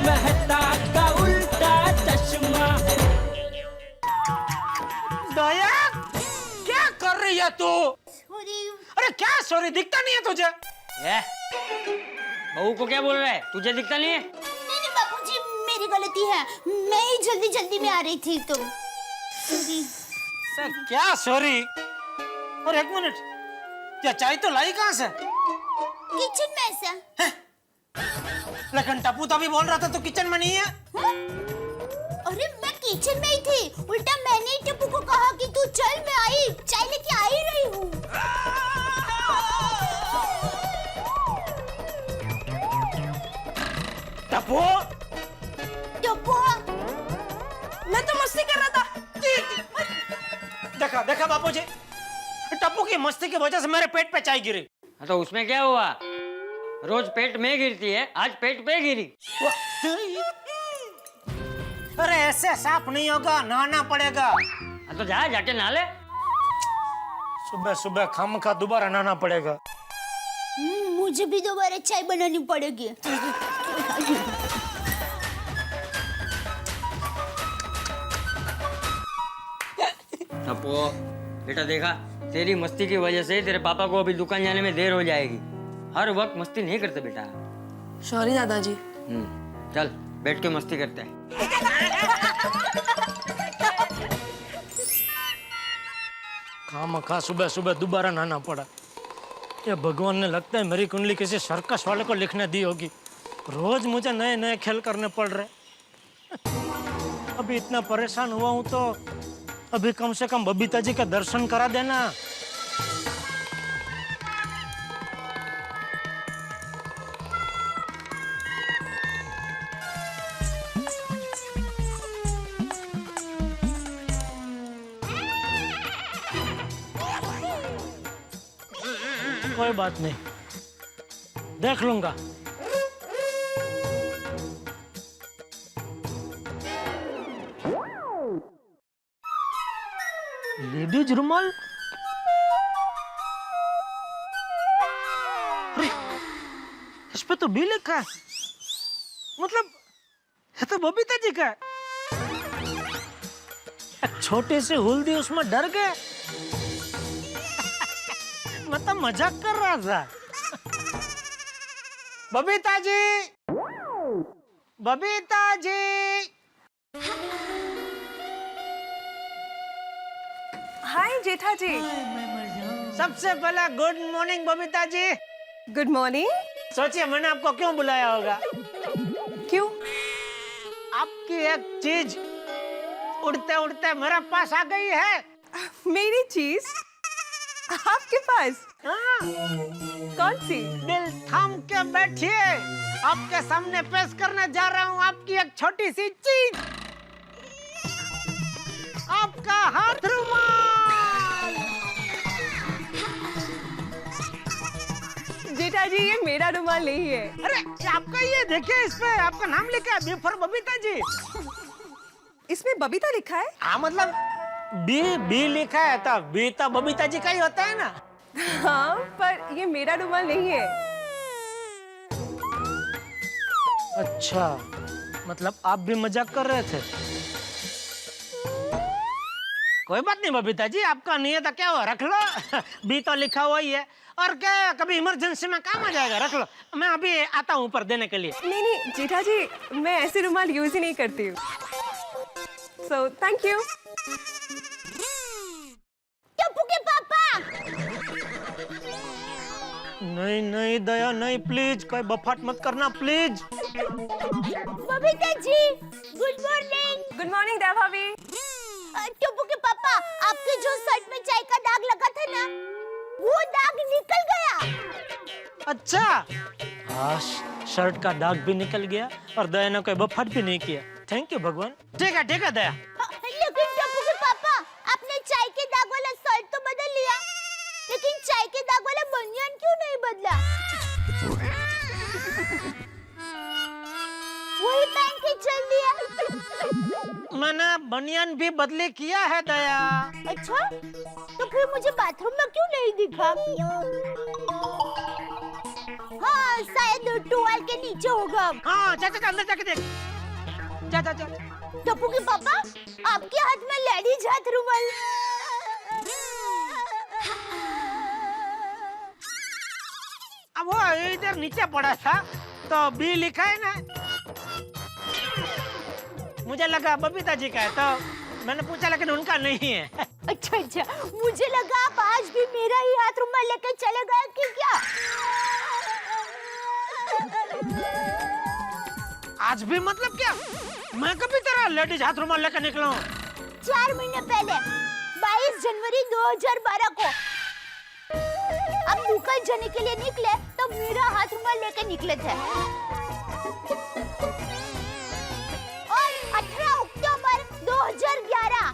मेहता का उल्टा चश्मा। दया, क्या कर रही है तू? अरे क्या सॉरी, दिखता नहीं है तुझे? बहू को क्या बोल रहा है? तुझे दिखता नहीं है? नहीं बापूजी, मेरी गलती है, मैं ही जल्दी में आ रही थी तो सर क्या सॉरी? और एक मिनट, क्या चाय तो लाई कहाँ से? किचन में ऐसा। लेकिन टप्पू तो अभी बोल रहा था तो किचन में नहीं है। अरे मैं किचन में ही थी, उल्टा मैंने ही टप्पू को कहा कि तू चल, मैं आई चाय लेके आ ही रही हूँ। टप्पू, टप्पू, मैं तो मस्ती कर रहा था। देखा बापूजी, टप्पू की मस्ती की वजह से मेरे पेट पे चाय गिरी। तो उसमें क्या हुआ? रोज पेट में गिरती है, आज पेट पे गिरी। अरे ऐसे साफ नहीं होगा, नहाना पड़ेगा। तो जा, जाके नहा ले। सुबह सुबह खामखा दोबारा नहाना पड़ेगा। मुझे भी दोबारा चाय बनानी पड़ेगी। टप्पू, बेटा देखा, तेरी मस्ती की वजह से तेरे पापा को अभी दुकान जाने में देर हो जाएगी। हर वक्त मस्ती नहीं करते बेटा। सॉरी दादाजी। चल बैठ के मस्ती करते हैं। खामखा सुबह सुबह दोबारा नहाना पड़ा। ये भगवान ने लगता है मेरी कुंडली किसी सर्कस वाले को लिखने दी होगी। रोज मुझे नए नए खेल करने पड़ रहे। अभी इतना परेशान हुआ हूं तो अभी कम से कम बबीता जी का दर्शन करा देना। कोई बात नहीं, देख लूंगा। लेडीज रुमाल, इस पे तो बी लिखा है, मतलब ये तो बबीता जी का है। एक छोटी सी हुल्दी उसमें डर गए। मैं तो मजाक कर रहा था। बबीता जी, बबीता जी। हाय जेठा जी। सबसे पहला good morning Babita ji. Good morning. सोचिए मैंने आपको क्यों बुलाया होगा? क्यों? आपकी एक चीज उड़ते उड़ते मेरे पास आ गई है। मेरी चीज आपके पास? हाँ। कौन सी? दिल थाम के बैठिए, आपके सामने पेश करने जा रहा हूँ आपकी एक छोटी सी चीज, आपका हाथ रुमाल। जेठा जी ये मेरा रुमाल नहीं है। अरे आपका, ये देखिए इस पे आपका नाम लिखा है, बी फॉर बबीता जी। इसमें बबीता लिखा है? हाँ मतलब बी लिखा है तो बी तो बबीता जी का ही होता है ना। हाँ पर ये मेरा रुमाल नहीं है। अच्छा, मतलब आप भी मजाक कर रहे थे। कोई बात नहीं बबीता जी, आपका नहीं है तो क्या हुआ, रख लो। बी तो लिखा हुआ ही है, और क्या कभी इमरजेंसी में काम आ जाएगा, रख लो। मैं अभी आता हूँ ऊपर देने के लिए। नहीं जेठा जी, मैं ऐसे रुमाल यूज ही नहीं करती हूँ। So thank you. टप्पू के पापा। नहीं दया नहीं, प्लीज कोई बफाट मत करना please. Babita ji good morning. Good morning Daya भाभी। टप्पू के पापा, आपके जो शर्ट में चाय का दाग लगा था ना, वो दाग निकल गया। अच्छा, हाँ शर्ट का दाग भी निकल गया और दया ने कोई बफाट भी नहीं किया। थैंक यू भगवान। ठीक है दया। लेकिन टप्पू के पापा, आपने चाय के दाग वाला शर्ट तो बदल लिया, लेकिन चाय के दाग वाला बनियान क्यों नहीं बदला? वही पहन के चल दिया। मैंने बनियान भी बदली किया है दया। अच्छा, तो फिर मुझे बाथरूम में क्यों नहीं दिखा? हाँ शायद टुवाल के नीचे होगा। हाँ जा अंदर जाके देख। जा। टप्पू के पापा, आपके हाथ में लेडीज हाथ रुमाल। अब वो इधर नीचे पड़ा था तो बी लिखा है ना, मुझे लगा बबीता जी का है तो मैंने पूछा, लेकिन उनका नहीं है। अच्छा, मुझे लगा आप आज भी मेरा ही हाथ रुमाल लेकर चले गए कि क्या? आज भी मतलब क्या? मैं कभी तेरा लेडीज हाथ रुमाल लेकर निकला हूँ? 4 महीने पहले 22 जनवरी 2012 को आप दुकान जाने के लिए निकले तो मेरा हाथ रुमाल लेकर निकले थे। और 18 अक्टूबर 2011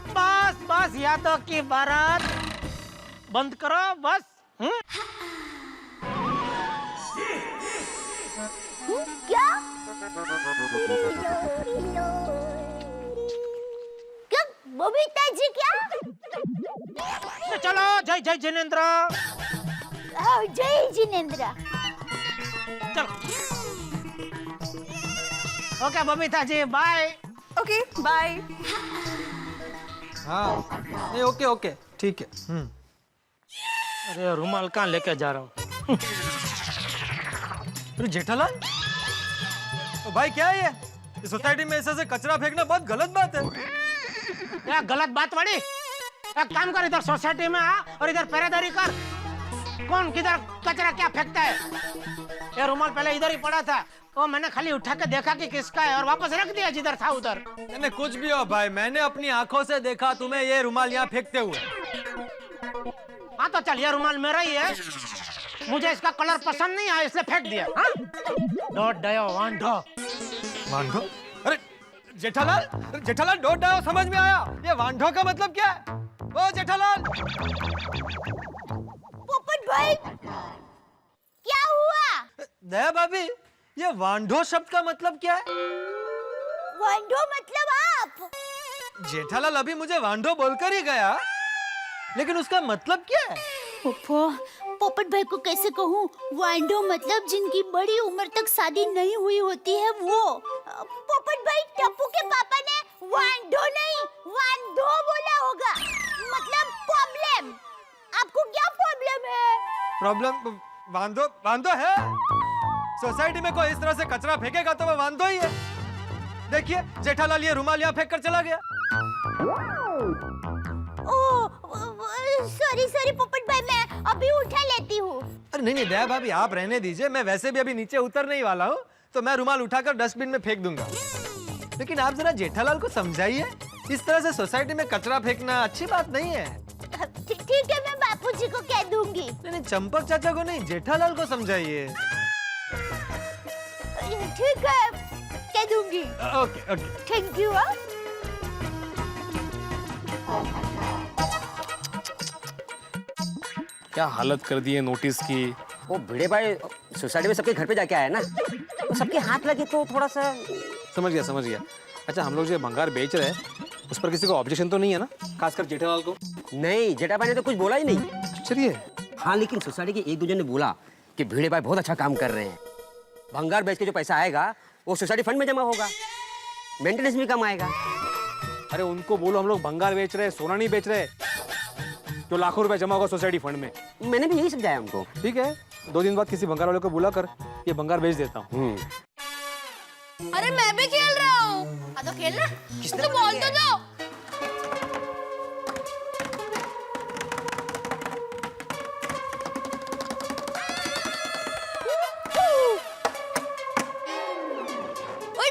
बस यादों की बारात बंद करो बस। क्या? क्या बबीता जी क्या? तो चलो जय जिनेंद्र। जय जिनेंद्र। चलो okay Babita ji bye. Okay bye. हाँ नहीं ओके ठीक है। अरे रुमाल कहाँ लेके जा रहा हूँ? अरे जेठालाल, तो भाई क्या है ये सोसाइटी में ऐसे कचरा फेंकना बहुत गलत बात है। क्या गलत बात वाली? एक काम कर, इधर सोसाइटी में आ और इधर पहरेदारी कर। कौन किधर कचरा क्या फेंकता है? ये रुमाल पहले इधर ही पड़ा था, वो मैंने खाली उठा के देखा कि किसका है और वापस रख दिया जिधर था उधर। नहीं कुछ भी हो भाई, मैंने अपनी आंखों से देखा तुम्हें ये रुमाल यहाँ फेंकते हुए। हाँ तो चल, ये रुमाल मेरा ही है, मुझे इसका कलर पसंद नहीं आया इसलिए फेंक दिया। डॉट डायो वांडो। वांडो? अरे जेठालाल डोट डायो समझ में आया, ये वांडो का मतलब क्या है? ओ जेठालाल। पोपट भाई क्या हुआ? दया भाभी, ये वांडो शब्द का मतलब क्या है? वांडो मतलब आप? जेठालाल अभी मुझे वांडो बोलकर ही गया, लेकिन उसका मतलब क्या है? पोपट भाई को कैसे कहूँ? वांडो मतलब जिनकी बड़ी उम्र तक शादी नहीं हुई होती है वो। पोपट भाई, टप्पू के पापा ने वांडो नहीं वांडो बोला होगा, मतलब प्रॉब्लम। आपको क्या प्रॉब्लम है? प्रॉब्लम? वांदो है। सोसाइटी में कोई इस तरह से कचरा फेंकेगा तो वो वांदो ही है। देखिए जेठालाल ये रुमाल यहाँ फेंक कर चला गया। सॉरी पोपट भाई, मैं अभी उठा लेती हूँ। अरे नहीं दया भाभी आप रहने दीजिए, मैं वैसे भी अभी नीचे उतरने ही वाला हूँ, तो मैं रुमाल उठाकर डस्टबिन में फेंक दूंगा। लेकिन आप जरा जेठालाल को समझाइए, इस तरह से सोसाइटी में कचरा फेंकना अच्छी बात नहीं है। ठीक है, मैं बापूजी को कह दूंगी। नहीं चंपक चाचा को नहीं, जेठालाल को समझाइए। ठीक है, कह दूंगी। Okay thank you. क्या हालत कर दी है नोटिस की। वो भिड़े भाई सोसाइटी में सबके घर पे जाके आया ना, तो सबके हाथ लगे तो थोड़ा सा। समझ गया। अच्छा हम लोग जो भंगार बेच रहे हैं उस पर किसी को ऑब्जेक्शन तो नहीं है ना, खासकर जेठालाल को? नहीं, जेठा भाई ने तो कुछ बोला ही नहीं। चलिए। हाँ लेकिन सोसाइटी के एक दो जन ने बोला कि भिड़े भाई बहुत अच्छा काम कर रहे हैं। भंगार बेच के जो पैसा आएगा वो सोसाइटी फंड में जमा होगा, मेंटेनेंस भी कम आएगा। अरे उनको बोलो हम लोग भंगार बेच रहे हैं, सोना नहीं बेच रहे, जो लाखों रुपए जमा होगा सोसाइटी फंड में। मैंने भी यही समझाया उनको। ठीक है, 2 दिन बाद किसी भंगार वाले को बुला कर ये भंगार बेच देता हूँ। अरे मैं भी खेल रहा हूँ। तो खेलना। किसने बोल तो दो। ओए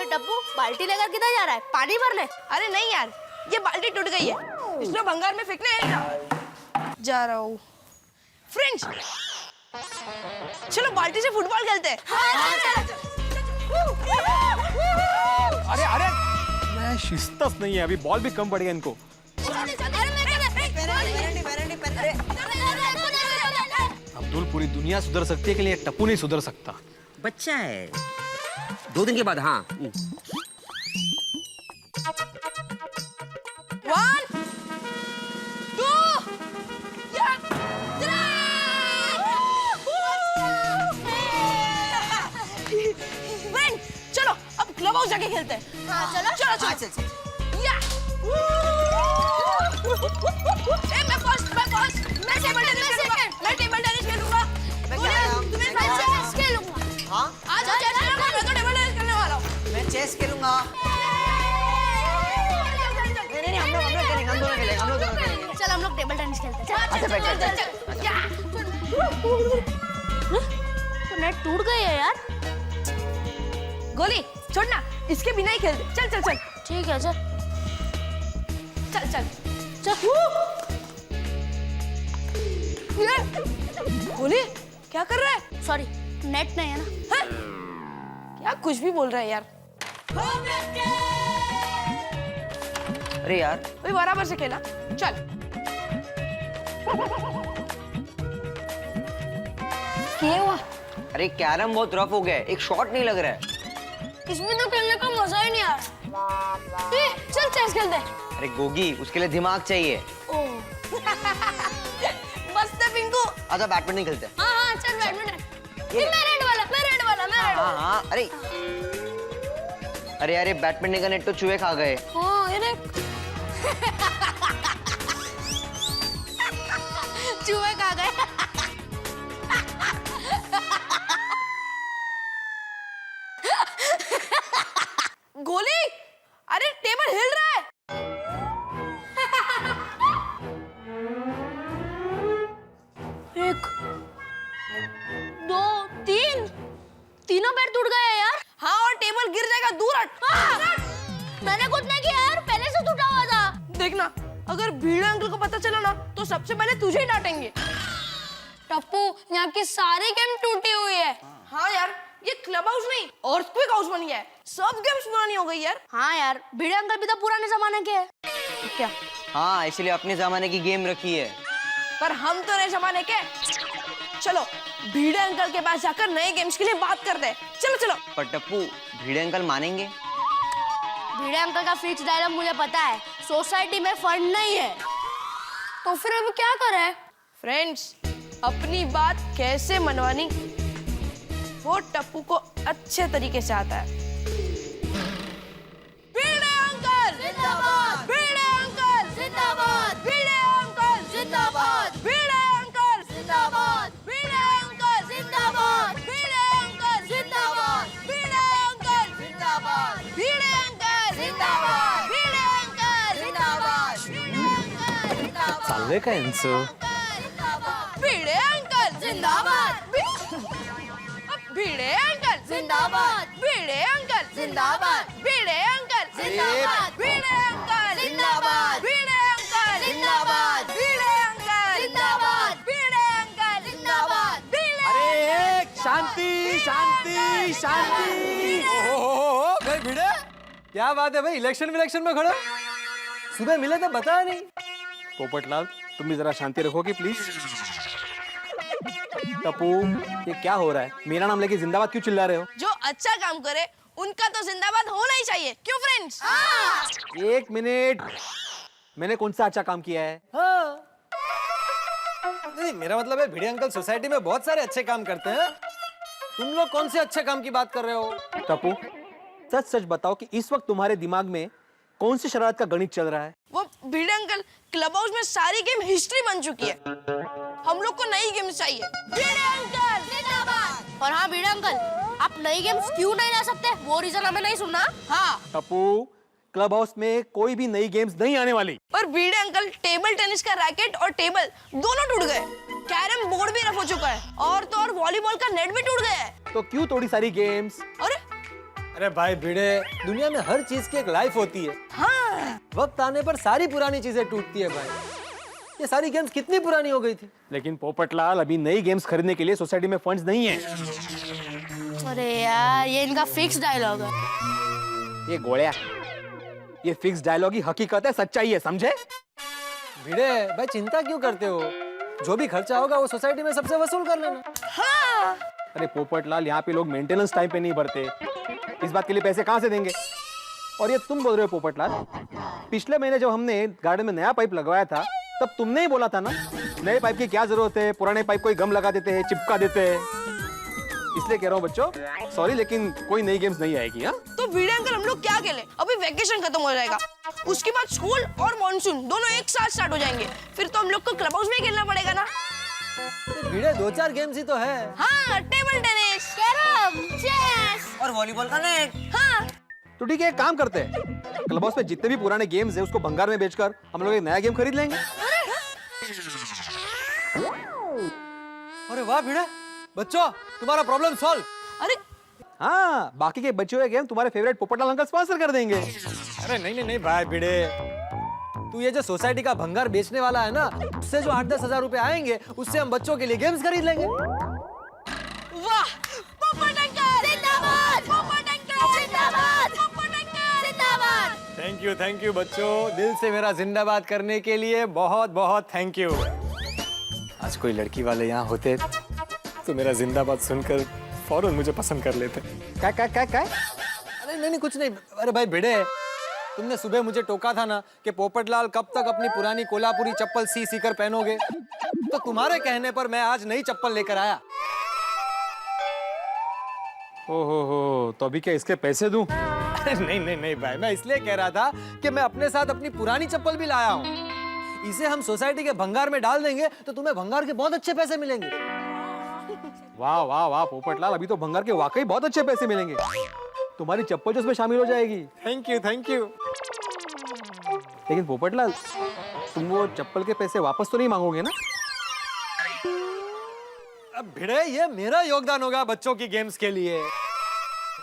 डब्बू, बाल्टी लेकर किधर जा रहा है? पानी भरने? अरे नहीं यार, ये बाल्टी टूट गई है, इसमें भंगार में फेंकने जा रहा हूँ। फ्रेंड्स, चलो बाल्टी से फुटबॉल खेलते हैं। अरे मैं शिस्तस नहीं है, अभी बॉल भी कम पड़ेगा इनको। अब्दुल पूरी दुनिया सुधर सकती है, के लिए टप्पू नहीं सुधर सकता। बच्चा है, 2 दिन के बाद। हाँ 1 2 3 फ्रेंड चलो अब क्लब हाउस जाके खेलते हैं। हाँ चलो चलो चलो चल या मैं फर्स्ट मैं टेबल टेनिस खेलूंगा। मैं टेबल टेनिस खेलूंगा। तुम्हें मैं चेस खेलूंगा। हाँ आज चेस खेलूंगा। मैं तो टेबल टेनिस खेलने वाला हूँ। मैं चेस खेलूंगा। नहीं हम लोग खेलेंगे, हम दोनों खेलेंगे। चल हम लोग टेबल टेनिस खेलते हैं। अच्छा बैठ तो नेट टूट गई है यार। गोली छोड़ना, इसके बिना ही खेलते। चल चल चल ठीक है चल चल चल चल। ये गोली क्या कर रहा है? सॉरी नेट नहीं है ना। हाँ? क्या कुछ भी बोल रहा है यार। अरे यार भाई बराबर से खेला। चल क्या हुआ? अरे कैरम बहुत रफ हो गया है, एक शॉट नहीं लग रहा है। इसमें तो खेलने का मजा ही नहीं आ रहा। चल चेस खेलते हैं। अरे गोगी उसके लिए दिमाग चाहिए। मस्त है पिंकू। अच्छा बैडमिंटन खेलते हैं। हाँ चल बैडमिंटन। मैं रेड वाला। हाँ हाँ अरे अरे बैडमिंटन का नेट तो चूहे खा गए। हाँ ये देख चूहे खा गए। गोली अरे टेबल हिल रहा है। एक दो तीन तीनों पैर टूट गए हैं यार। हाँ और टेबल गिर जाएगा। दूर हट। मैंने कुछ नहीं किया यार, पहले से टूटा हुआ था। देखना अगर भीड़े अंकल को पता चला ना तो सबसे पहले तुझे ही डांटेंगे। टप्पू यहाँ की सारी गेम टूटी हुई है। हाँ यार ये क्लब हाउस नहीं अर्थक्वेक हाउस बन गया है। सब गेम्स पुरानी हो गई यार। हाँ यार भिड़े अंकल भी तो पुराने जमाने के हैं। क्या? हाँ इसलिए अपने जमाने की गेम रखी है। पर हम तो नए जमाने के। चलो भीड़े अंकल के पास जाकर नए गेम्स के लिए बात करते हैं। चलो चलो। पर टप्पू भिड़े अंकल मानेंगे? भिड़े अंकल का फिक्स डायलॉग मुझे पता है, सोसाइटी में फंड नहीं है। तो फिर अभी क्या करें? फ्रेंड्स अपनी बात कैसे मनवानी वो टप्पू को अच्छे तरीके से आता है। भिड़े अंकल जिंदाबाद। भिड़े अंकल जिंदाबाद। भिड़े अंकल जिंदाबाद। भिड़े अंकल जिंदाबाद। भिड़े अंकल जिंदाबाद। भिड़े अंकल जिंदाबाद। भिड़े अंकल जिंदाबाद। भिड़े अंकल जिंदाबाद। भिड़े अंकल जिंदाबाद। चाललंय काय यांचं? भिड़े अंकल जिंदाबाद। भिड़े अंकल जिंदाबाद। भिड़े अंकल जिंदाबाद। भिड़े अंकल जिंदाबाद। भिड़े अंकल जिंदाबाद। भिड़े अंकल जिंदाबाद। भिड़े अंकल जिंदाबाद। भिड़े अंकल जिंदाबाद। भिड़े अरे शांति शांति शांति। ओहो भाई भिड़े क्या बात है भाई, इलेक्शन में खड़े हो? सुबह मिले तो बताया नहीं। पोपटलाल तुम भी जरा शांति रखोगे प्लीज। टप्पू ये क्या हो रहा है? मेरा नाम लेके जिंदाबाद क्यों चिल्ला रहे हो? जो अच्छा काम करे उनका तो जिंदाबाद होना ही चाहिए। क्यों फ्रेंड्स? एक मिनट, मैंने कौन सा अच्छा काम किया है? हाँ नहीं मेरा मतलब है भिड़े अंकल सोसाइटी में बहुत सारे अच्छे काम करते हैं। तुम लोग कौन से अच्छे काम की बात कर रहे हो? टप्पू सच सच बताओ कि इस वक्त तुम्हारे दिमाग में कौन सी शरारत का गणित चल रहा है? वो भिड़े अंकल क्लब हाउस में सारी गेम हिस्ट्री बन चुकी है। हम लोग को नई गेम चाहिए। भिड़े अंकल जिंदाबाद। और हाँ भिड़े अंकल, आप नई गेम्स क्यों नहीं ला सकते वो रीजन हमें नहीं सुनना। हाँ टप्पू क्लब हाउस में कोई भी नई गेम्स नहीं आने वाली। पर भिड़े अंकल टेबल टेनिस का रैकेट और टेबल दोनों टूट गए। कैरम बोर्ड भी रफ हो चुका है और तो और वॉलीबॉल का नेट भी टूट गया है। तो क्यों थोड़ी सारी गेम्स? अरे भाई भिड़े, दुनिया में हर चीज की एक लाइफ होती है। हाँ वक्त आने पर सारी पुरानी चीजें टूटती है भाई। ये सारी गेम्स कितनी पुरानी हो गई थी। लेकिन पोपटलाल अभी नई गेम्स खरीदने के लिए सोसाइटी में फंड्स नहीं है। अरे यार ये इनका फिक्स डायलॉग है। ये गोलिया, ये फिक्स डायलॉग ही हकीकत है, सच्चाई है, समझे? भिड़े भाई चिंता क्यों करते हो? जो भी खर्चा होगा वो सोसाइटी में सबसे वसूल कर लेना। हाँ अरे पोपटलाल यहाँ पे लोग मेंटेनेंस टाइम पे नहीं भरते, इस बात के लिए पैसे कहाँ से देंगे? और ये तुम बोल रहे हो पोपटलाल, पिछले महीने जब हमने गार्डन में नया पाइप लगवाया था तब तुमने ही बोला था ना नए पाइप की क्या जरूरत है, पुराने पाइप को ही गम लगा देते हैं, चिपका देते हैं। इसलिए कह रहा हूँ बच्चों, सॉरी लेकिन कोई नई गेम्स नहीं आएगी। हाँ तो भिड़े अंकल हम लोग क्या खेले? अभी वैकेशन खत्म हो जाएगा, उसके बाद स्कूल और मॉनसून दोनों एक साथ स्टार्ट हो जाएंगे, फिर तो हम लोग को क्लब हाउस में खेलना पड़ेगा ना। तो भिड़े 2-4 गेम्स ही तो है। हाँ, टेबल टेनिस, कैरम, चेस। और वॉलीबॉल का नेट। हाँ तो ठीक है, एक काम करते हैं, क्लब हाउस में जितने भी पुराने गेम्स है उसको भंगार में बेचकर हम लोग एक नया गेम खरीद लेंगे। अरे वाह भिड़े, बच्चों तुम्हारा प्रॉब्लम सॉल्व। अरे हाँ, बाकी के बचे हुए गेम तुम्हारे फेवरेट पोपटलाल अंकल स्पॉन्सर कर देंगे। अरे नहीं भाई भिड़े, तू ये जो सोसाइटी का भंगार बेचने वाला है ना, उससे जो 8-10 हजार रुपए आएंगे उससे हम बच्चों के लिए गेम्स खरीद लेंगे। वाह, पोपट अंकल जिंदाबाद, पोपट अंकल जिंदाबाद, पोपट अंकल जिंदाबाद। थैंक यू बच्चों, दिल से मेरा जिंदाबाद करने के लिए बहुत बहुत थैंक यू। आज कोई लड़की वाले यहाँ होते तो मेरा जिंदाबाद सुनकर फौरन मुझे पसंद कर लेते। क्या क्या क्या क्या? अरे नहीं कुछ नहीं। अरे भाई भिड़े, तुमने सुबह मुझे टोका था ना कि पोपटलाल कब तक अपनी पुरानी कोल्हापुरी चप्पल सी कर पहनोगे, तो तुम्हारे कहने पर मैं आज नई चप्पल लेकर आया। ओहो, तो अभी क्या इसके पैसे दूं? अरे नहीं भाई, मैं इसलिए कह रहा था कि मैं अपने साथ अपनी पुरानी चप्पल भी लाया हूँ। इसे हम सोसाइटी के भंगार में डाल देंगे तो तुम्हें भंगार के बहुत अच्छे पैसे मिलेंगे। वाह वाह वाह पोपटलाल, अभी तो भंगार के वाकई बहुत अच्छे पैसे मिलेंगे। तुम्हारी चप्पल जो उसमें शामिल हो जाएगी। Thank you. लेकिन पोपटलाल, तुम वो चप्पल के पैसे वापस तो नहीं मांगोगे ना? अब भिड़े, ये मेरा योगदान होगा बच्चों की गेम्स के लिए।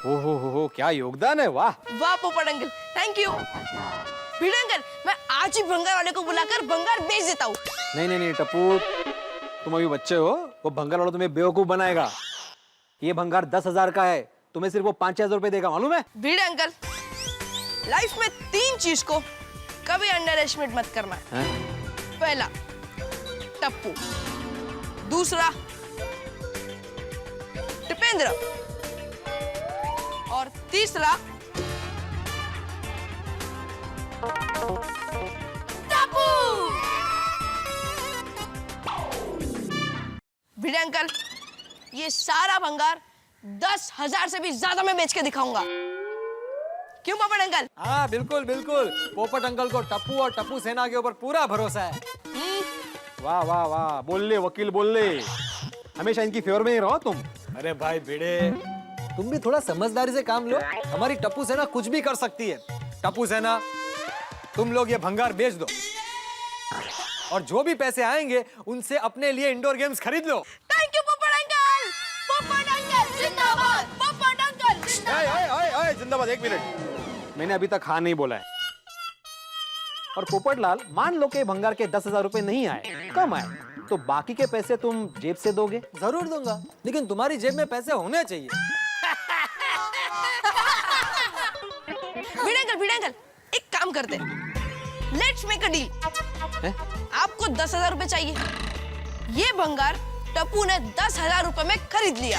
हो क्या योगदान है, वाह। वाह पोपट uncle, thank you. Bhide uncle, मैं आज ही भंगार वाले को बुलाकर भंगार बेच देता हूँ। नहीं टप्पू, तुम अभी बच्चे हो, वो भंगार वाला तुम्हें बेवकूफ बनाएगा। ये भंगार 10,000 का है, तुम्हें सिर्फ वो 5,000 रुपए देगा, मालूम है? भिड़े अंकल, लाइफ में 3 चीज को कभी अंडर एस्टिमेट मत करना है। पहला टप्पू, दूसरा टिपेंद्र, और तीसरा टप्पू। भिड़े अंकल, ये सारा भंगार 10,000 से भी ज्यादा मैं बेच के दिखाऊंगा। क्यों पोपट अंकल? हाँ बिल्कुल। पोपट अंकल को टप्पू और टप्पू सेना के ऊपर पूरा भरोसा है। वाह वाह वाह, बोल ले वकील, बोल ले। हमेशा इनकी फेवर में ही रहो तुम। अरे भाई भिड़े, तुम भी थोड़ा समझदारी से काम लो। हमारी टप्पू सेना कुछ भी कर सकती है। टप्पू सेना, तुम लोग ये भंगार बेच दो और जो भी पैसे आएंगे उनसे अपने लिए इंडोर गेम्स खरीद लो। थैंक यू पोपट अंकल। पोपट अंकल जिंदाबाद, पोपट अंकल जिंदाबाद। जिंदाबाद। 1 मिनट, मैंने अभी तक हाँ नहीं बोला है। और पोपटलाल, मान लो कि भंगार के 10,000 रुपए नहीं आए, कम आए, तो बाकी के पैसे तुम जेब से दोगे? जरूर दूंगा, लेकिन तुम्हारी जेब में पैसे होने चाहिए। भिड़े अंकल, एक काम करते हैं, लेट्स मेक अ डील। आपको 10,000 रुपए चाहिए, ये भंगार टप्पू ने 10,000 रुपए में खरीद लिया।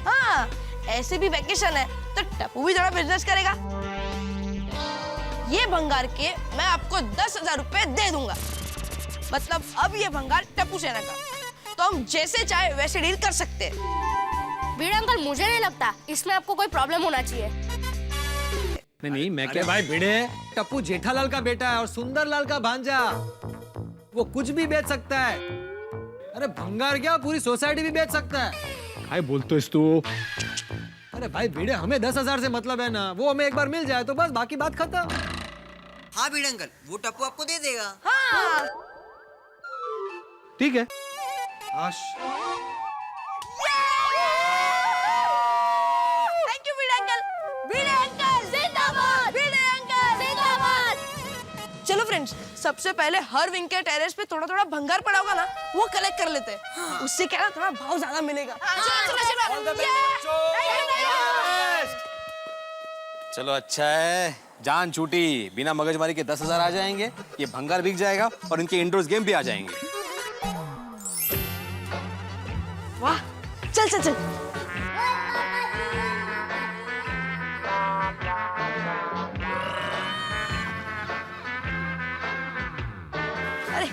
हाँ, ऐसे भी वैकेशन है तो टप्पू भी थोड़ा बिजनेस करेगा। ये भंगार के मैं आपको 10,000 रुपए दे दूंगा, मतलब अब ये भंगार टप्पू सेना का, तो हम जैसे चाहे वैसे डील कर सकते हैं। भिड़े अंकल, मुझे नहीं लगता इसमें आपको कोई प्रॉब्लम होना चाहिए। नहीं, मैं क्या भाई भिड़े, टप्पू जेठालाल का बेटा है और सुंदरलाल का भांजा, वो कुछ भी बेच सकता है। अरे भंगार क्या, पूरी सोसाइटी भी बेच सकता है। काय बोलतोय तू? अरे भाई भिड़े, हमें 10,000 से मतलब है ना, वो हमें एक बार मिल जाए तो बस, बाकी बात खत्म। हाँ भिड़े अंकल, वो टप्पू आपको दे देगा। हाँ, ठीक है। Thank you Bhide uncle. Bhide uncle जिंदाबाद, भिड़े अंकल जिंदाबाद। चलो फ्रेंड्स, सबसे पहले हर विंग के टेरेस पे थोड़ा थोड़ा भंगार पड़ा होगा ना, वो कलेक्ट कर लेते हैं। उससे क्या ना, थोड़ा भाव ज्यादा मिलेगा। चलो अच्छा है, जान छूटी, बिना मगजमारी के 10,000 आ जाएंगे, ये भंगार बिक जाएगा और इनके इंडोर्स गेम भी आ जाएंगे। वाह, चल चल चल। अरे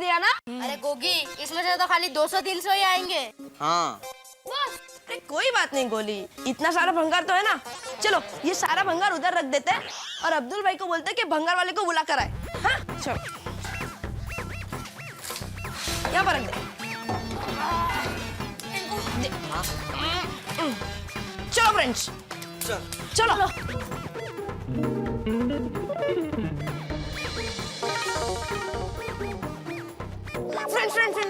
दिया ना। अरे गोगी, इसमें से तो खाली 200-300 ही आएंगे। हाँ बस। अरे कोई बात नहीं गोली, इतना सारा भंगार तो है ना। चलो ये सारा भंगार उधर रख देते हैं और अब्दुल भाई को बोलते हैं कि भंगार वाले को बुला कर आए। हाँ चलो यहाँ पर रख दे। चलो फ्रेंड्स, चलो।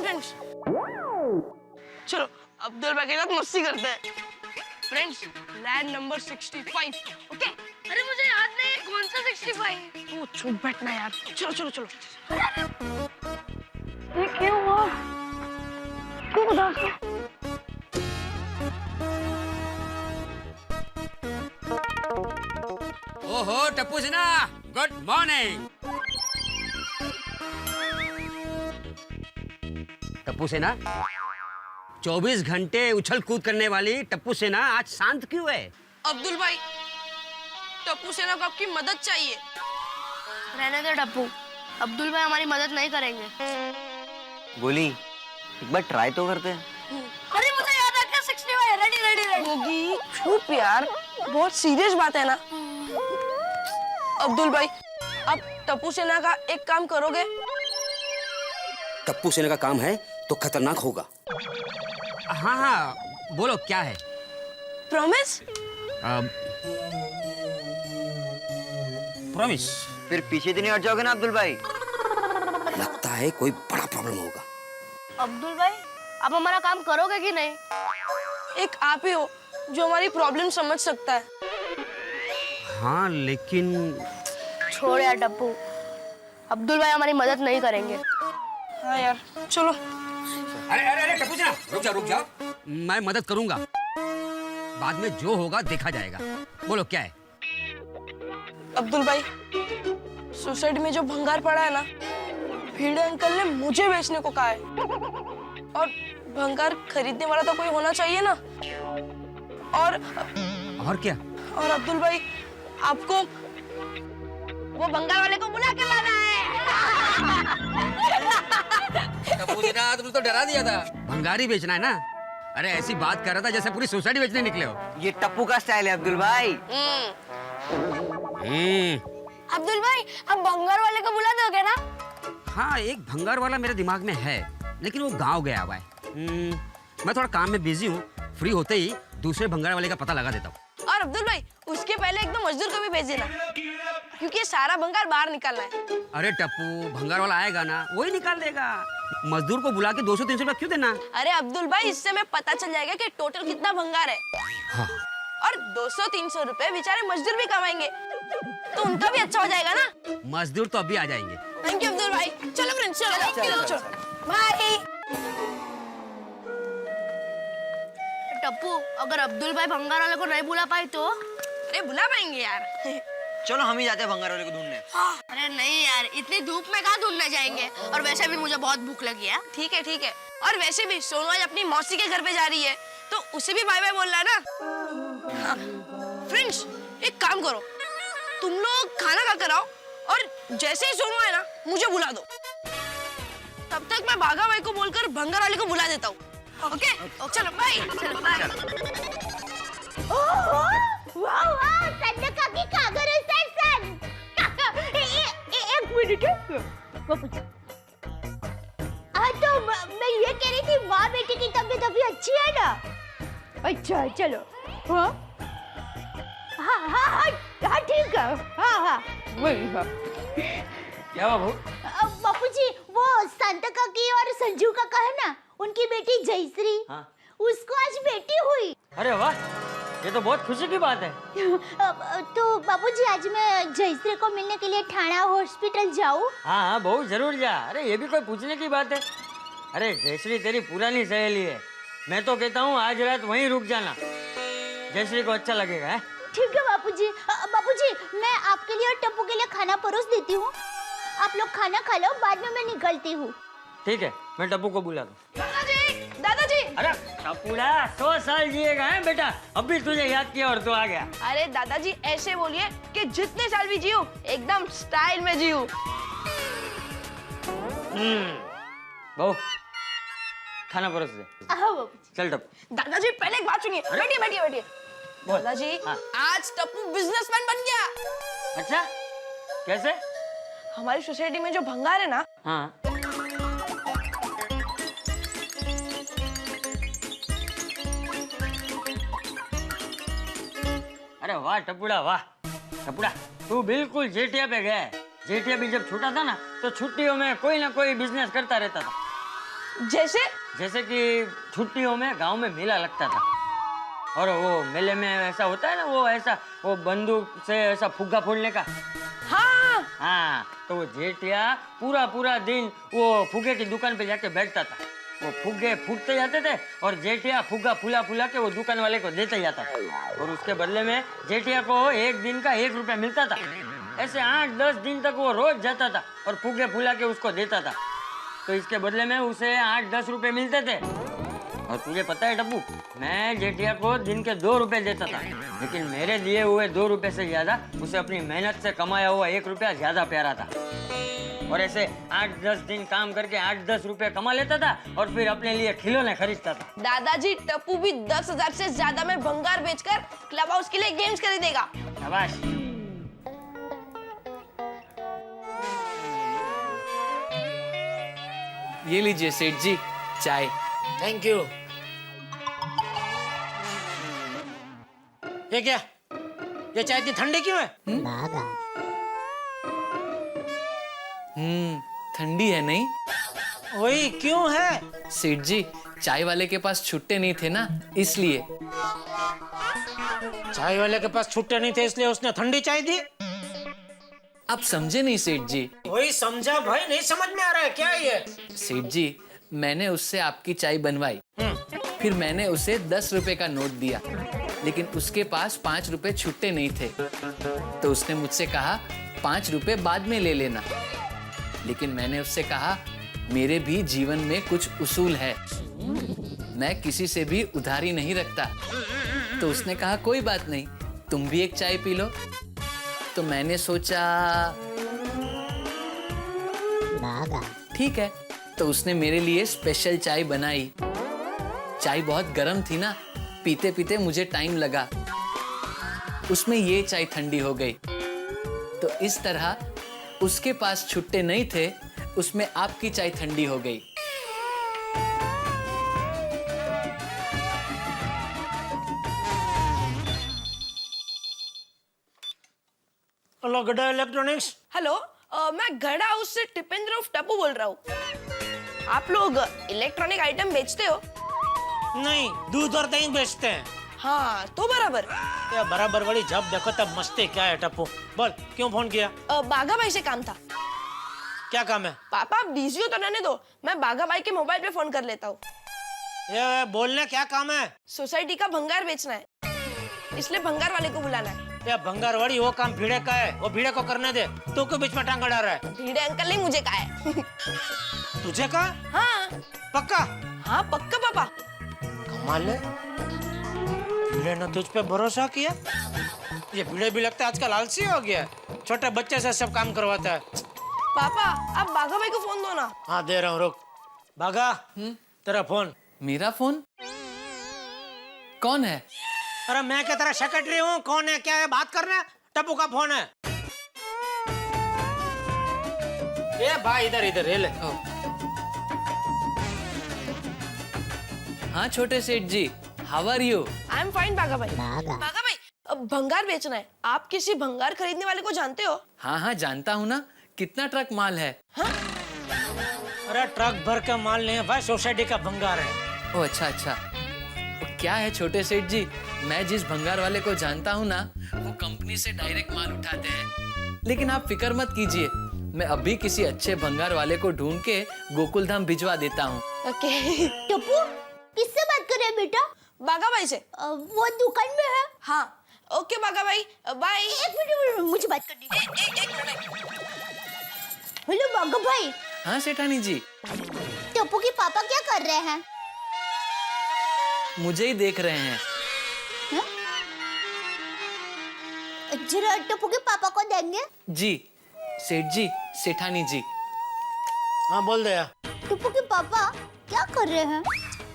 फ्रेंड्स चलो अब्दुल भाई के साथ मस्ती करते हैं। Friends, land number 65, okay? अरे मुझे याद नहीं कौन सा 65। तू चुप बैठना यार। चलो। ये क्यों हुआ? क्यों उदास हो? ओहो टप्पू सिन्हा, गुड मॉर्निंग। टप्पू सिन्हा, 24 घंटे उछल कूद करने वाली टप्पू सिन्हा आज शांत क्यों है? अब्दुल भाई, टप्पू सेना को आपकी मदद चाहिए। रहने दे टप्पू, अब्दुल भाई हमारी मदद नहीं करेंगे। गोली, एक बार ट्राई तो करते हैं। अरे मुझे याद आ गया 65। रेडी। गोगी चुप यार, बहुत सीरियस बात है ना। अब्दुल भाई, आप टप्पू सेना का एक काम करोगे? टप्पू सिन्हा का काम है तो खतरनाक होगा। हाँ, बोलो क्या है? प्रॉमिस? प्रॉमिस। फिर पीछे तो नहीं हट जाओगे ना अब्दुल भाई? लगता है कोई बड़ा प्रॉब्लम होगा। अब्दुल भाई, आप हमारा काम करोगे कि नहीं? एक आप ही हो जो हमारी प्रॉब्लम समझ सकता है। हाँ लेकिन छोड़ यार टप्पू, अब्दुल भाई हमारी मदद नहीं करेंगे। हाँ यार चलो। अरे टप्पू सिन्हा, रुक जाओ। मैं मदद करूंगा, बाद में जो होगा देखा जाएगा। बोलो क्या है? अब्दुल भाई, सोसाइटी में जो भंगार पड़ा है ना, भीड़े अंकल ने मुझे बेचने को कहा है। और भंगार खरीदने वाला तो कोई होना चाहिए ना। और क्या? और अब्दुल भाई, आपको वो भंगार वाले को बुला के लाना है। तुम तो डरा दिया था। भंगारी बेचना है ना? अरे ऐसी बात कर रहा था जैसे पूरी सोसाइटी बेचने निकले हो। ये टप्पू का स्टाइल है अब्दुल भाई। अब्दुल भाई, अब भंगार वाले को बुला दोगे ना? हाँ, एक भंगार वाला मेरे दिमाग में है, लेकिन वो गांव गया हुआ है। मैं थोड़ा काम में बिजी हूँ, फ्री होते ही दूसरे भंगार वाले का पता लगा देता हूँ। और अब्दुल भाई, उसके पहले एकदम मजदूर को भी भेज देना, क्योंकि सारा भंगार बाहर निकालना है। अरे टप्पू, भंगार वाला आएगा ना, वही निकाल देगा। मजदूर को बुला के 200-300 रुपया क्यों देना? अरे अब्दुल भाई, इससे हमें पता चल जाएगा कि टोटल कितना भंगार है। हाँ। और 200-300 रुपए बेचारे मजदूर भी कमाएंगे, तो उनका भी अच्छा हो जाएगा ना। मजदूर तो अभी आ जाएंगे। थैंक यू अब्दुल भाई। चलो फ्रेंड्स, चलो। बाय। टप्पू, अगर अब्दुल भाई भंगार वाले को नहीं बुला पाए तो? अरे बुला पाएंगे यार। चलो हम ही जाते हैं भंगार वाले को ढूंढने। अरे नहीं यार, इतनी धूप में कहाँ ढूंढने जाएंगे? और वैसे भी मुझे बहुत भूख लगी है। ठीक है। और वैसे भी सोनू आज अपनी मौसी के घर पे जा रही है, तो उसे भी बाय बाय बोलना है ना। हाँ। फ्रेंड्स, एक काम करो, तुम लोग खाना खा कर आओ और जैसे ही सोनू आए ना, मुझे बुला दो। तब तक मैं भागा भाई को बोलकर भंगार वाले को बुला देता हूँ। ओके? चलो बाय। वाह, संडे काकी कागर सेशन। एक मिनट। तो मैं ये कह रही थी, माँ बेटी की तबीयत अभी अच्छी है ना? अच्छा चलो। हाँ ठीक है। हाँ वही। क्या बाबू? बापूजी, वो संता काकी और संजू काका है ना, उनकी बेटी जयश्री। हाँ। उसको आज बेटी हुई। अरे वाह, ये तो बहुत खुशी की बात है। तो बापूजी, आज मैं जयश्री को मिलने के लिए ठाणा हॉस्पिटल जाऊँ? हाँ बहुत जरूर जा। अरे ये भी कोई पूछने की बात है? अरे जयश्री तेरी पुरानी सहेली है, मैं तो कहता हूँ आज रात वहीं रुक जाना, जयश्री को अच्छा लगेगा। है? ठीक है बापूजी। बापूजी, मैं आपके लिए और टप्पू के लिए खाना परोस देती हूँ, आप लोग खाना खा लो, बाद में मैं निकलती हूँ। ठीक है, मैं टप्पू को बुला दूँ। दादाजी। अरे टप्पूड़ा 100 साल जिएगा है बेटा, अभी तुझे याद किया और तू आ गया। अरे दादाजी, ऐसे बोलिए कि जितने साल भी जियो, एकदम स्टाइल में जियो। बहू खाना परोस दे। हाँ बाबूजी। चल टप्पू। दादाजी पहले एक बात सुनिए, बैठिए बैठिए बैठिए। दादाजी हाँ। आज टप्पू बिजनेसमैन बन गया। अच्छा कैसे? हमारी सोसाइटी में जो भंगार है ना, हाँ अरे वाह टपुड़ा वाह। टपुड़ा तू बिल्कुल जेठिया पे गया है। जेठिया भी जब छोटा था ना तो छुट्टियों में कोई ना कोई बिजनेस करता रहता था। जैसे कि छुट्टियों में गांव में मेला लगता था और वो मेले में ऐसा होता है ना, वो ऐसा वो बंदूक से ऐसा फुग्गा फोड़ने का। हाँ हाँ तो वो जेठिया पूरा पूरा दिन वो फुग्गे की दुकान पे जाके बैठता था। वो फुग्गे फूटते जाते थे और जेठिया फुग्गा फुला फुला के वो दुकान वाले को देते जाता था और उसके बदले में जेठिया को एक दिन का 1 रुपया मिलता था। ऐसे 8-10 दिन तक वो रोज जाता था और फुग्गे फुला के उसको देता था, तो इसके बदले में उसे 8-10 रुपए मिलते थे। और तुझे पता है टप्पू, मैं जेठिया को दिन के 2 रुपए देता था, लेकिन मेरे दिए हुए 2 रुपए से ज्यादा उसे अपनी मेहनत से कमाया हुआ 1 रुपया ज्यादा प्यारा था। और ऐसे 8-10 दिन काम करके 8-10 रुपए कमा लेता था और फिर अपने लिए खिलौने खरीदता था। दादाजी टप्पू भी 10,000 से ज्यादा में भंगार बेचकर क्लब हाउस के लिए गेम्स खरीदेगा। शाबाश। ये लीजिए सेठ जी चाय। Thank you. ये क्या, ये चाय इतनी ठंडी क्यों है? ठंडी है नहीं? वही क्यों है? सेठ जी चाय वाले के पास छुट्टे नहीं थे ना, इसलिए। चाय वाले के पास छुट्टे नहीं थे इसलिए उसने ठंडी चाय दी? आप समझे नहीं सेठ जी। वही समझा भाई, नहीं समझ में आ रहा है क्या ये? सेठ जी मैंने उससे आपकी चाय बनवाई, फिर मैंने उसे 10 रुपए का नोट दिया, लेकिन उसके पास 5 रुपए छुट्टे नहीं थे, तो उसने मुझसे कहा 5 रुपए बाद में ले लेना। लेकिन मैंने उससे कहा मेरे भी जीवन में कुछ उसूल है, मैं किसी से भी उधारी नहीं रखता। तो उसने कहा कोई बात नहीं, तुम भी एक चाय पी लो। तो मैंने सोचा ठीक है, तो उसने मेरे लिए स्पेशल चाय बनाई। चाय बहुत गर्म थी ना, पीते पीते मुझे टाइम लगा, उसमें ये चाय ठंडी हो गई। तो इस तरह उसके पास छुट्टे नहीं थे, उसमें आपकी चाय ठंडी हो गई। हेलो गड्ढा इलेक्ट्रॉनिक्स। हेलो, मैं गढ़ा हाउस से टिपेंद्र उर्फ टप्पू बोल रहा हूँ। आप लोग इलेक्ट्रॉनिक आइटम बेचते हो? नहीं, दूध और दही बेचते हैं। हाँ तो बराबर। ये बराबर वाली जब देखो तब मस्ती क्या है टप्पू? बोल क्यों फोन किया? बाघा भाई से काम था। क्या काम है? पापा आप बिजी हो तो रहने दो, मैं बाघा भाई के मोबाइल पे फोन कर लेता हूँ। ये बोलने क्या काम है? सोसाइटी का भंगार बेचना है, इसलिए भंगार वाले को बुलाना है। ये भंगारवाड़ी वो काम भीड़े का है, वो भीड़े को करने दे, तू क्यों बीच में टांग अड़ा रहा है? भीड़े अंकल ने मुझे कहा है। तुझे कहा? हाँ पक्का? हाँ पक्का पापा। कमाल है, भीड़े ने तुझ पे भरोसा किया। ये भीड़े भी लगता है आजकल आलसी हो गया, छोटे बच्चे से सब काम करवाता है। पापा आप बाघा भाई को फोन दो ना। हाँ दे रहा हूँ, रुक। बाघा तेरा फोन। मेरा फोन? कौन है? अरे मैं क्या तेरा सेक्रेटरी हूँ? कौन है क्या है बात करना है? टप्पू का फोन है। ये भाई इधर इधर ले। हाँ छोटे सेठ जी, how are you? I am fine Bagha भाई। बाघा भाई अब भंगार बेचना है, आप किसी भंगार खरीदने वाले को जानते हो? हाँ हाँ जानता हूँ ना, कितना ट्रक माल है? अरे ट्रक भर का माल नहीं है भाई, सोसाइटी का भंगार है। ओ अच्छा अच्छा, क्या है छोटे सेठ जी, मैं जिस भंगार वाले को जानता हूँ ना, वो कंपनी से डायरेक्ट माल उठाते हैं। लेकिन आप फिक्र मत कीजिए, मैं अभी किसी अच्छे भंगार वाले को ढूंढ के गोकुल धाम भिजवा देता हूँ। ओके। टप्पू किससे बात कर रहे हैं बेटा? बाघा भाई से। वो दुकान में है। हाँ ओके बाघा भाई, बाय। एक मिनट मुझे बात करनी है। एक मिनट। हेलो बाघा भाई। हाँ सेठानी जी। टप्पू के पापा क्या कर रहे हैं? मुझे ही देख रहे हैं। जरा टप्पू के पापा को देंगे? जी सेठ जी, सेठानी जी। हाँ बोल दे यार। टप्पू के पापा क्या कर रहे हैं?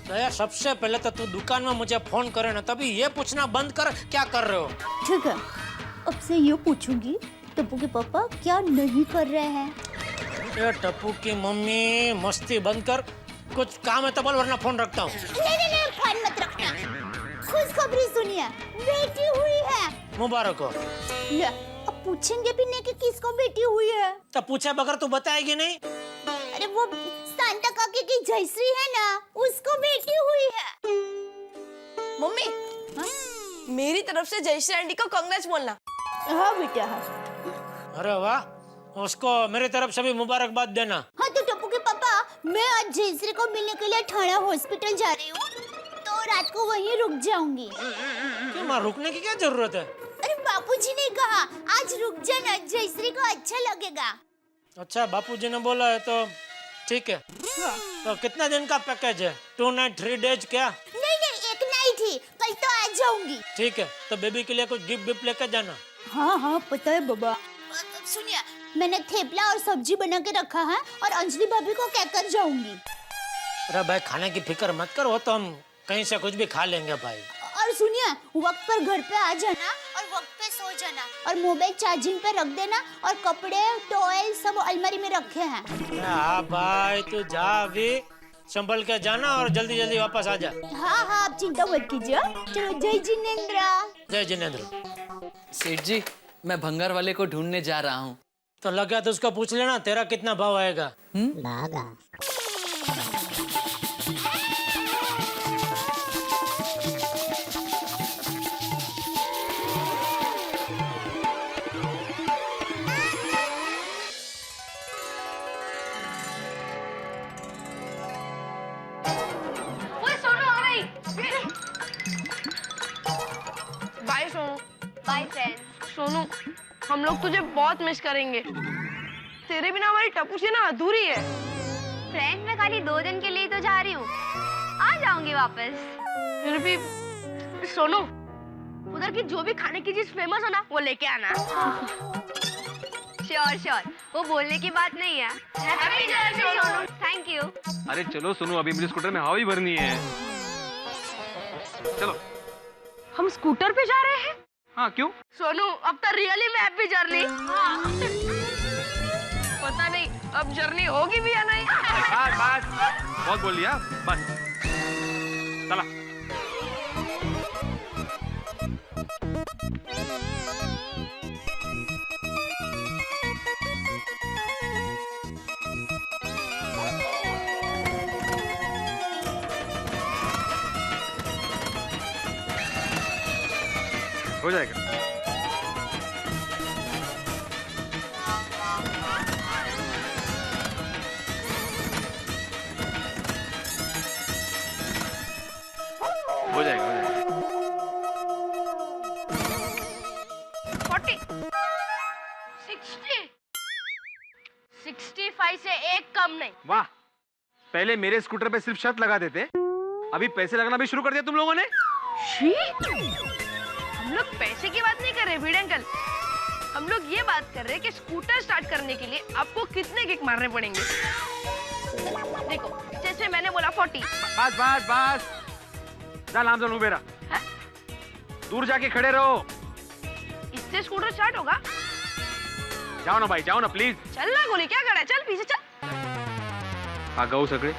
दया, सबसे पहले तो तू दुकान में मुझे फोन करे ना, तभी ये पूछना बंद कर क्या कर रहे हो। ठीक है, अब से ये पूछूंगी टप्पू के पापा क्या नहीं कर रहे हैं। ये टप्पू की मम्मी मस्ती बंद कर, कुछ काम है तो बोल वरना फोन रखता हूँ। नहीं, फोन मत रखना। खुशखबरी सुनिए, बेटी हुई है। मुबारक हो। ले, अब पूछेंगे भी नहीं कि किसको बेटी हुई है। तो पूछे बगैर तू बताएगी नहीं? अरे वो सांता काकी की जयश्री है ना, उसको बेटी हुई है। मम्मी, हाँ? मेरी तरफ से जयश्री आंटी को कांग्रेस बोलना। हाँ बेटा, हाँ। अरे वाह, उसको मेरी तरफ से भी मुबारकबाद देना। हाँ तो टप्पू के पापा, मैं आज जयश्री को मिलने के लिए ठाणा हॉस्पिटल जा रही हूँ, तो रात को वहीं रुक जाऊंगी। क्यों माँ, रुकने की क्या जरूरत है? अरे बापूजी ने कहा आज रुक जाना, जयश्री को अच्छा लगेगा। अच्छा, बापूजी ने बोला है तो ठीक है। तो कितना दिन का पैकेज है? 2 नाइट 3 डेज क्या? नहीं, एक नाइट ही, कल तो आ जाऊंगी। ठीक है, तो बेबी के लिए कुछ गिफ्ट विफ्ट लेकर जाना। हाँ पता है बाबा। सुनिए, मैंने थेपला और सब्जी बना के रखा है और अंजलि भाभी को कहकर जाऊंगी। अरे भाई, खाने की फिक्र मत कर, वो तो हम कहीं से कुछ भी खा लेंगे भाई। और सुनिए, वक्त पर घर पे आ जाना और वक्त पे सो जाना, और मोबाइल चार्जिंग पे रख देना, और कपड़े टॉयल सब अलमारी में रखे हैं। हाँ भाई, तू जा अभी, संभल के जाना और जल्दी जल्दी वापस आ जा। हाँ, आप चिंता मत कीजिए। चलो, जय जिनेंद्र। जय जिनेंद्र। सेठ जी, मैं भंगार वाले को ढूंढने जा रहा हूँ। तो लगा तो उसको पूछ लेना तेरा कितना भाव आएगा। Bye Sonu. Bye friend. Sonu, हम लोग तुझे बहुत मिस करेंगे। तेरे बिना हमारी टप्पू सी ना अधूरी है। फ्रेंड, मैं खाली 2 दिन के लिए तो जा रही हूँ, आ जाऊंगी वापस। फिर भी सोनू, उधर की जो भी खाने की चीज फेमस है ना, वो लेके आना। श्योर, वो बोलने की बात नहीं है। Happy journey Sonu. Thank you. अरे चलो सुनो, अभी मुझे स्कूटर में हवा ही भरनी है। चलो। हम स्कूटर पे जा रहे हैं? हाँ, क्यों? सोनू, अब तो रियली में हैप्पी जर्नी। पता नहीं अब जर्नी होगी भी या नहीं। बस बहुत बोल लिया, बस चला। हो जाएगा। हो जाएगा, हो जाएगा। 40, 60, 65 से एक कम नहीं। वाह, पहले मेरे स्कूटर पे सिर्फ शर्त लगा देते, अभी पैसे लगना भी शुरू कर दिया तुम लोगों ने। हम लोग पैसे की बात नहीं कर रहे वीड अंकल, हम लोग ये बात कर रहे हैं कि स्कूटर स्टार्ट करने के लिए आपको कितने किक मारने पड़ेंगे। देखो, जैसे मैंने बोला 40। बस बस बस, जा नाम से बेरा, दूर जाके खड़े रहो। इससे स्कूटर स्टार्ट होगा? जाओ ना भाई, जाओ ना प्लीज। चल ना गोली, क्या खड़ा है, चल पीछे चल। आ गऊ सगळे।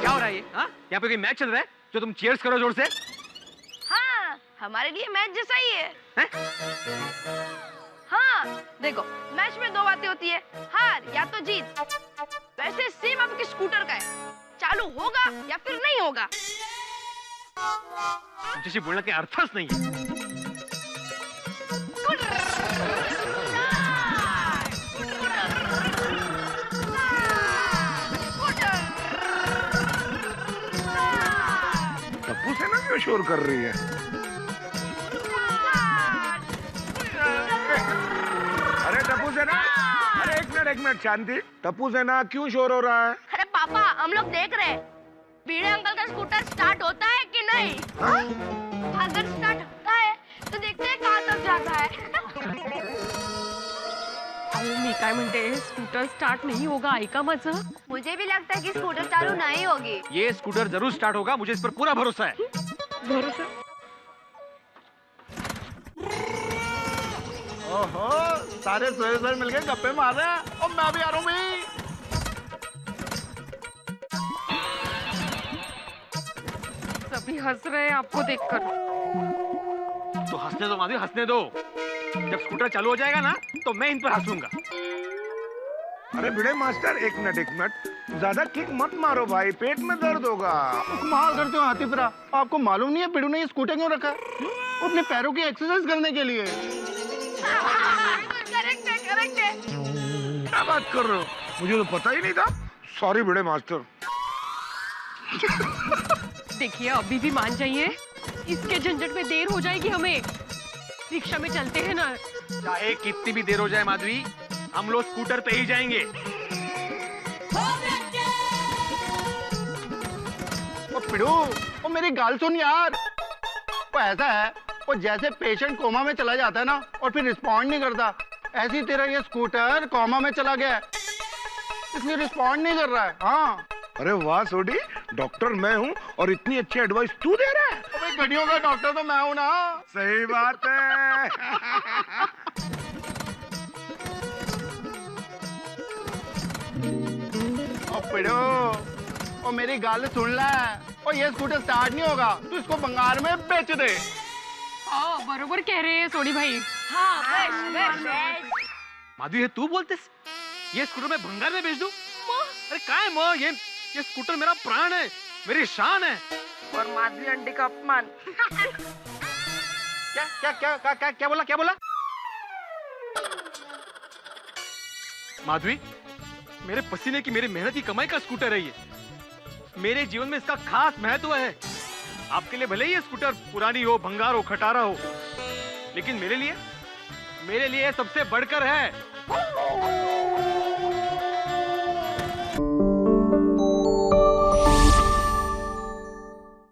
क्या हो रहा है ये? हाँ? यहाँ पे कोई मैच चल रहा है जो तुम चीयर्स करो जोर से? हाँ, हमारे लिए मैच जैसा ही है। हैं? हाँ, देखो, मैच में 2 बातें होती है, हार या तो जीत। वैसे सेम आपके स्कूटर का है, चालू होगा या फिर नहीं होगा। जैसे बोलने के अर्थस नहीं है। टप्पू से ना क्यों शोर कर रही है? अरे टप्पू सेना, अरे एक मिनट शांति। टप्पू सेना क्यों शोर हो रहा है? अरे पापा हम लोग देख रहे हैं भिड़े अंकल का स्कूटर स्टार्ट होता है कि नहीं। अगर स्टार्ट होता है तो देखते हैं कहाँ तक जाता है। मी काय म्हणते स्कूटर स्टार्ट नहीं होगा ऐका माझं। मुझे भी लगता है कि स्कूटर चालू नहीं होगी। ये स्कूटर जरूर स्टार्ट होगा, मुझे इस पर पूरा भरोसा है। भरोसा ओहो, सारे सोए मिलके गप्पे मार रहे हैं और मैं भी आ रहा हूँ भाई। सभी हंस रहे हैं आपको देखकर। तो हंसने दो माधवी, हंसने दो। जब स्कूटर चालू हो जाएगा ना तो मैं इन पर हंसूंगा। अरे भिड़े मास्टर, एक मिनट, ज्यादा किक मत मारो भाई, पेट में दर्द होगा। कमाल करते हो हाथी फिरा, आपको मालूम नहीं है पिड़ू ने ये स्कूटर क्यों रखा है? वो अपने पैरों की एक्सरसाइज करने के लिए। करेक्ट है। क्या बात कर रहे हो? मुझे तो पता ही नहीं था। सॉरी भिड़े मास्टर। देखिए अभी भी मान जाइए, इसके झंझट में देर हो जाएगी हमें। रिक्शा में चलते हैं ना। चाहे कितनी भी देर हो जाए माधवी, हम लोग स्कूटर पे ही जाएंगे। ओ पिड़ू, ओ मेरी गाल सुन यार। वो ऐसा है, वो जैसे पेशेंट कोमा में चला जाता है ना और फिर रिस्पॉन्ड नहीं करता, ऐसी तेरा ये स्कूटर कोमा में चला गया है, इसलिए रिस्पॉन्ड नहीं कर रहा है। हाँ। अरे वाह सोडी, डॉक्टर मैं हूँ और इतनी अच्छी एडवाइस तू दे रहा है। भाई घड़ियों का डॉक्टर तो मैं हूँ ना। सही बात है। ओ पिड़ू, ओ मेरी गाल सुन ले। ओ ये स्कूटर स्टार्ट नहीं होगा, तू इसको बंगाल में बेच दे। हाँ बरोबर कह रहे हैं सोडी भाई। हाँ बस। माधवी ये तू बोलते ये स्कूटर मैं भंगार में बेच दूं? अरे क्या है माँ, ये स्कूटर मेरा प्राण है, मेरी शान है। और माधवी अंडे का अपमान। क्या बोला? माधवी, मेरे पसीने की, मेरी मेहनत की कमाई का स्कूटर है ये। मेरे जीवन में इसका खास महत्व है। आपके लिए भले ही ये स्कूटर पुरानी हो, भंगार हो, खटारा हो, लेकिन मेरे लिए सबसे बढ़कर है।